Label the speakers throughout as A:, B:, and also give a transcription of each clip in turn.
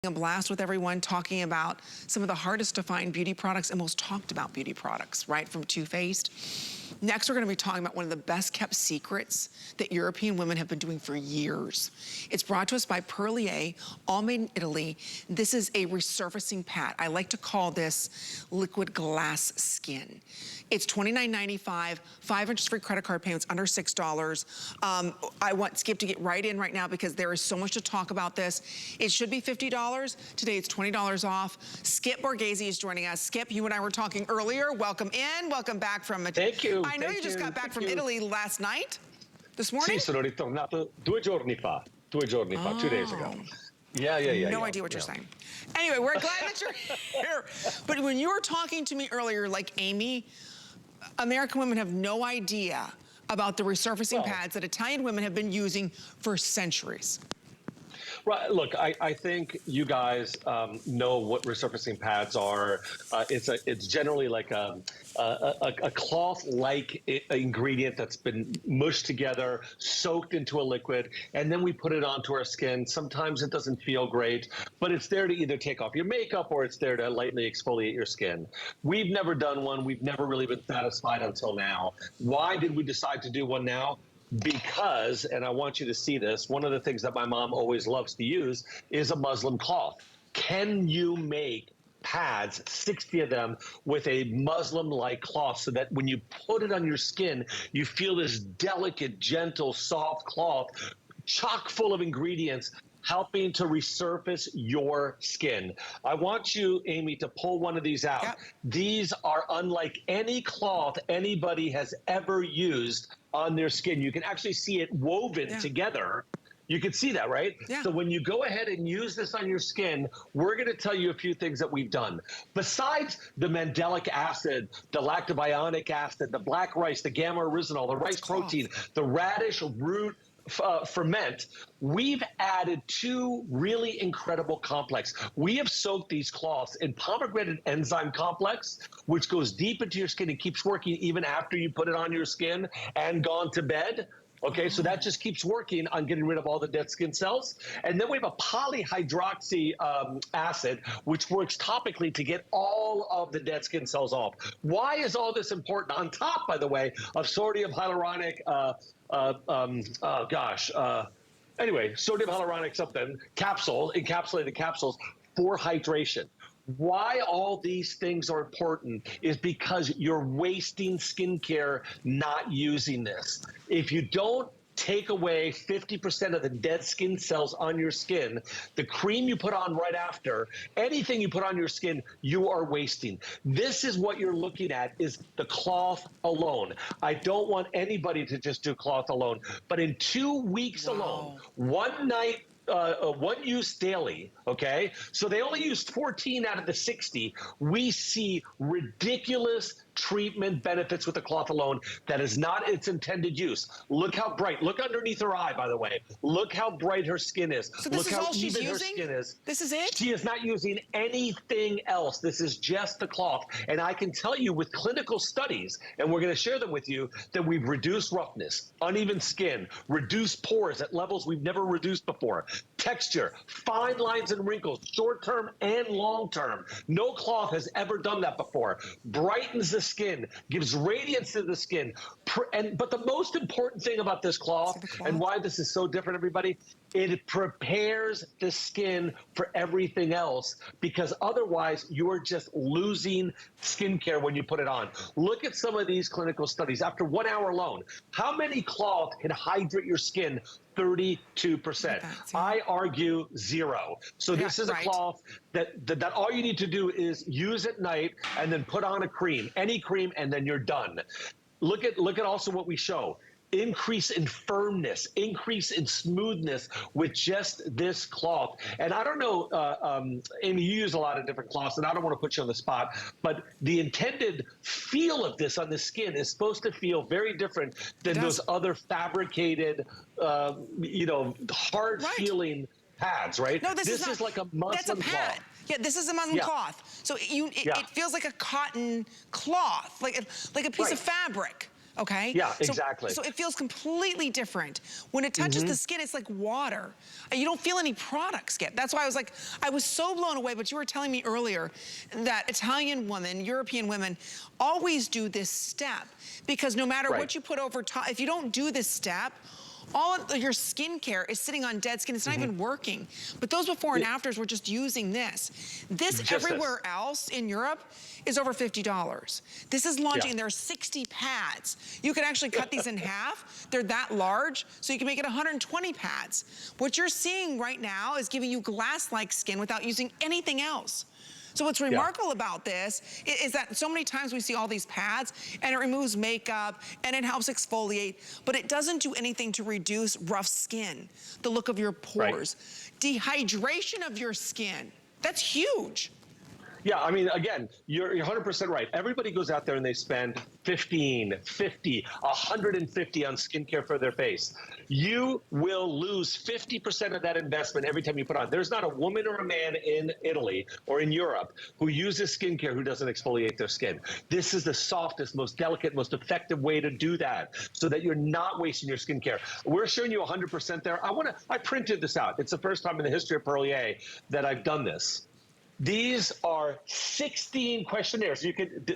A: A blast with everyone, talking about some of the hardest to find beauty products and most talked about beauty products, right, from Too Faced. Next, we're gonna be talking about one of the best kept secrets that European women have been doing for years. It's brought to us by Perlier, all made in Italy. This is a resurfacing pad. I like to call this liquid glass skin. It's $29.95, 5 inches free credit card payments under $6. I want Skip to get right in right now because there is so much to talk about this. It should be $50. Today it's $20 off. Skip Borghese is joining us. Skip, you and I were talking earlier. Welcome in, welcome back from...
B: Thank you.
A: I know you just got back from Italy last night, this morning?
B: Sì, sono ritornato 2 giorni fa, 2 giorni fa, 2 days ago. Yeah.
A: No idea what you're saying. Anyway, we're glad that you're here. But when you were talking to me earlier, like Amy, American women have no idea about the resurfacing pads that Italian women have been using for centuries.
B: Right. Look, I think you guys know what resurfacing pads are. It's generally like a cloth-like ingredient that's been mushed together, soaked into a liquid, and then we put it onto our skin. Sometimes it doesn't feel great, but it's there to either take off your makeup or it's there to lightly exfoliate your skin. We've never done one. We've never really been satisfied until now. Why did we decide to do one now? Because, and I want you to see this, one of the things that my mom always loves to use is a muslin cloth. Can you make pads, 60 of them, with a muslin-like cloth so that when you put it on your skin, you feel this delicate, gentle, soft cloth, chock full of ingredients, helping to resurface your skin. I want you, Amy, to pull one of these out. Yep. These are unlike any cloth anybody has ever used on their skin. You can actually see it woven together. You can see that, right? Yeah. So when you go ahead and use this on your skin, we're going to tell you a few things that we've done. Besides the mandelic acid, the lactobionic acid, the black rice, the gamma oryzanol, the rice protein, the radish root ferment, we've added 2 really incredible complex. We have soaked these cloths in Pomegranate Enzyme Complex, which goes deep into your skin and keeps working even after you put it on your skin and gone to bed. Okay, so that just keeps working on getting rid of all the dead skin cells. And then we have a PolyHydroxy acid, which works topically to get all of the dead skin cells off. Why is all this important? On top, by the way, of sodium hyaluronic, anyway, sodium hyaluronic something, encapsulated capsules for hydration. Why all these things are important is because you're wasting skincare not using this. If you don't take away 50% of the dead skin cells on your skin, the cream you put on right after, anything you put on your skin, you are wasting. This is what you're looking at, is the cloth alone. I don't want anybody to just do cloth alone, but in 2 weeks alone, one night, one use daily, okay? So they only used 14 out of the 60. We see ridiculous treatment benefits with the cloth alone. That is not its intended use. Look how bright. Look underneath her eye, by the way. Look how bright her skin is.
A: So this
B: Look
A: is
B: how
A: all she's
B: even
A: using?
B: her skin is.
A: This is it?
B: She is not using anything else. This is just the cloth. And I can tell you with clinical studies, and we're going to share them with you, that we've reduced roughness, uneven skin, reduced pores at levels we've never reduced before, texture, fine lines and wrinkles, short-term and long-term. No cloth has ever done that before. Brightens the skin, gives radiance to the skin. But the most important thing about this cloth, and why this is so different, everybody, it prepares the skin for everything else, because otherwise you are just losing skincare when you put it on. Look at some of these clinical studies. After 1 hour alone, how many cloth can hydrate your skin? 32%. I argue 0. So this is a cloth that all you need to do is use at night and then put on a cream, any cream, and then you're done. Look at also what we show. Increase in firmness, increase in smoothness with just this cloth. And I don't know, Amy, you use a lot of different cloths, and I don't want to put you on the spot, but the intended feel of this on the skin is supposed to feel very different than those other fabricated, hard-feeling pads, right?
A: No, this
B: is like a muslin cloth.
A: Yeah, this is a muslin cloth. So it feels like a cotton cloth, like a piece of fabric. okay?
B: Yeah, exactly.
A: So it feels completely different. When it touches the skin, it's like water. You don't feel any product skip. That's why I was so blown away, but you were telling me earlier that Italian women, European women, always do this step because no matter what you put over top, if you don't do this step, all of your skincare is sitting on dead skin. It's not even working. But those before and afters were just using this. This everywhere else in Europe is over $50. This is launching, and there are 60 pads. You can actually cut these in half. They're that large, so you can make it 120 pads. What you're seeing right now is giving you glass-like skin without using anything else. So what's remarkable about this is that so many times we see all these pads and it removes makeup and it helps exfoliate, but it doesn't do anything to reduce rough skin, the look of your pores, dehydration of your skin. That's huge.
B: Yeah, I mean, again, you're 100% right. Everybody goes out there and they spend 15, 50, 150 on skincare for their face. You will lose 50% of that investment every time you put on. There's not a woman or a man in Italy or in Europe who uses skincare who doesn't exfoliate their skin. This is the softest, most delicate, most effective way to do that so that you're not wasting your skincare. We're showing you 100% there. I printed this out. It's the first time in the history of Perlier that I've done this. These are 16 questionnaires.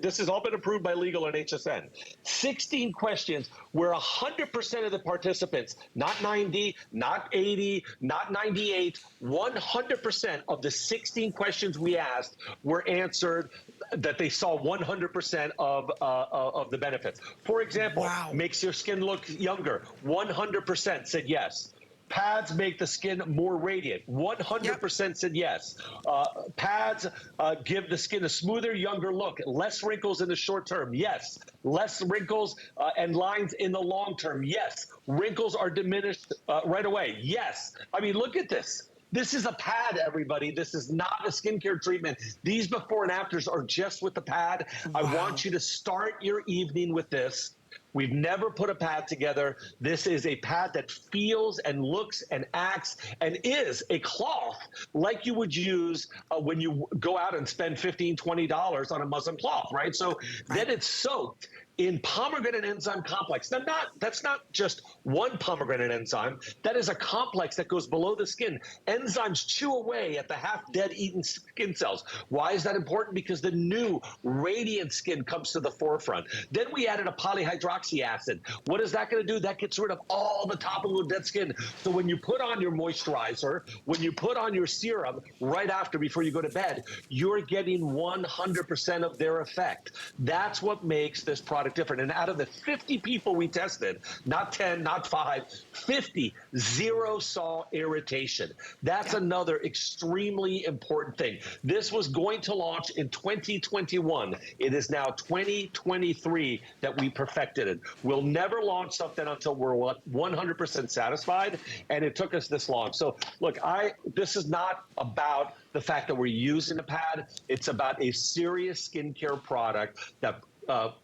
B: This has all been approved by legal and HSN. 16 questions where 100% of the participants, not 90, not 80, not 98, 100% of the 16 questions we asked were answered that they saw 100% of the benefits. For example, makes your skin look younger. 100% said yes. Pads make the skin more radiant. 100% said yes. Pads give the skin a smoother, younger look. Less wrinkles in the short term. Yes. Less wrinkles and lines in the long term. Yes. Wrinkles are diminished right away. Yes. I mean, look at this. This is a pad, everybody. This is not a skincare treatment. These before and afters are just with the pad. I want you to start your evening with this. We've never put a pad together. This is a pad that feels and looks and acts and is a cloth like you would use when you go out and spend $15, $20 on a muslin cloth, right? So then it's soaked in pomegranate enzyme complex. Now, that's not just one pomegranate enzyme. That is a complex that goes below the skin. Enzymes chew away at the half-dead eaten skin cells. Why is that important? Because the new radiant skin comes to the forefront. Then we added a polyhydroxy acid. What is that going to do? That gets rid of all the topical dead skin. So when you put on your moisturizer, when you put on your serum right after, before you go to bed, you're getting 100% of their effect. That's what makes this product different. And out of the 50 people we tested, not 10, not 5, 50, 0 saw irritation. That's another extremely important thing. This was going to launch in 2021. It is now 2023 that we perfected it. We'll never launch something until we're 100% satisfied, and it took us this long. So look, this is not about the fact that we're using a pad. It's about a serious skincare product that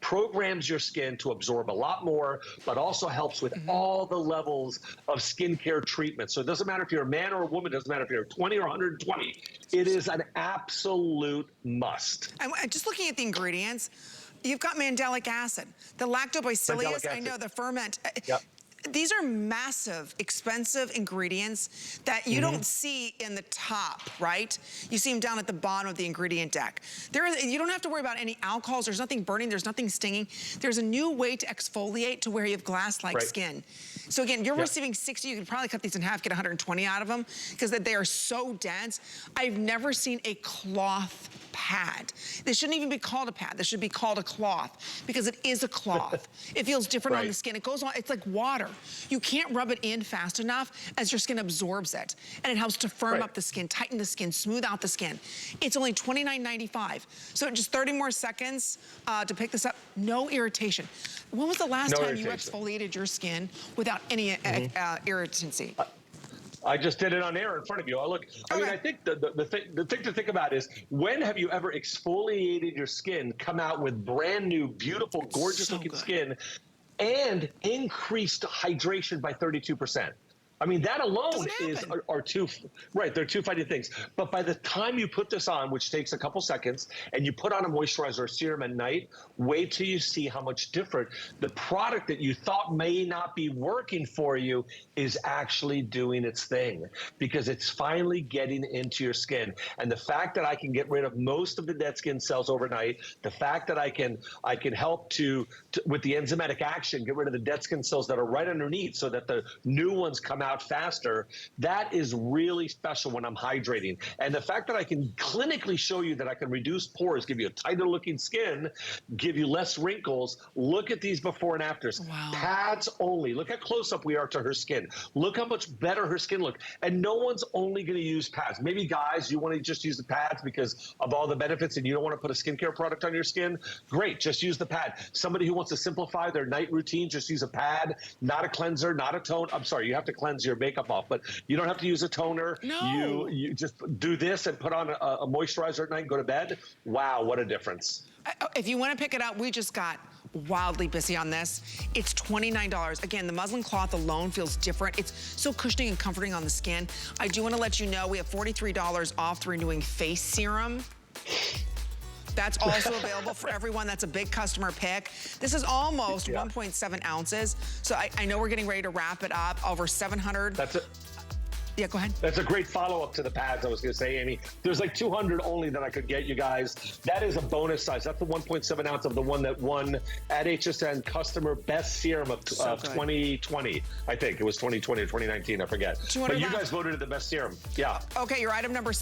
B: programs your skin to absorb a lot more, but also helps with all the levels of skincare treatment. So it doesn't matter if you're a man or a woman, it doesn't matter if you're 20 or 120. It is an absolute must.
A: And just looking at the ingredients, you've got mandelic acid, the lactobacillus, I know the ferment. These are massive, expensive ingredients that you don't see in the top, right? You see them down at the bottom of the ingredient deck. You don't have to worry about any alcohols. There's nothing burning. There's nothing stinging. There's a new way to exfoliate to where you have glass-like skin. So again, you're receiving 60. You can probably cut these in half, get 120 out of them because they are so dense. I've never seen a cloth pad. This shouldn't even be called a pad. This should be called a cloth because it is a cloth. It feels different on the skin. It goes on, it's like water. You can't rub it in fast enough as your skin absorbs it. And it helps to firm up the skin, tighten the skin, smooth out the skin. It's only $29.95. So just 30 more seconds to pick this up. No irritation. When was the last time you exfoliated your skin without any irritancy?
B: I just did it on air in front of you. Look, I mean, I think the thing to think about is, when have you ever exfoliated your skin, come out with brand new, beautiful, gorgeous looking skin, and increased hydration by 32%? I mean, that alone
A: Doesn't happen.
B: are two, right, they're two fighting things. But by the time you put this on, which takes a couple seconds, and you put on a moisturizer or serum at night, wait till you see how much different the product that you thought may not be working for you is actually doing its thing, because it's finally getting into your skin. And the fact that I can get rid of most of the dead skin cells overnight, the fact that I can help to with the enzymatic action, get rid of the dead skin cells that are right underneath so that the new ones come out faster, that is really special when I'm hydrating. And the fact that I can clinically show you that I can reduce pores, give you a tighter looking skin, give you less wrinkles. Look at these before and afters.
A: Wow.
B: Pads only. Look how close up we are to her skin. Look how much better her skin looked. And no one's only going to use pads. Maybe guys, you want to just use the pads because of all the benefits and you don't want to put a skincare product on your skin. Great, just use the pad. Somebody who wants to simplify their night routine, just use a pad, not a cleanser, not a tone. I'm sorry, you have to cleanse your makeup off, but you don't have to use a toner.
A: No.
B: You just do this and put on a moisturizer at night and go to bed. Wow, what a difference.
A: If you want to pick it up, we just got wildly busy on this. It's $29. Again, the muslin cloth alone feels different. It's so cushioning and comforting on the skin. I do want to let you know we have $43 off the Renewing Face Serum. That's also available for everyone. That's a big customer pick. This is almost 1.7 ounces. So I know we're getting ready to wrap it up. Over 700.
B: That's it.
A: Yeah, go ahead.
B: That's a great follow-up to the pads, I was going to say, Amy. There's like 200 only that I could get you guys. That is a bonus size. That's the 1.7 ounce of the one that won at HSN Customer Best Serum of 2020. I think it was 2020 or 2019, I forget. But you guys voted it the best serum. Yeah.
A: Okay, your item number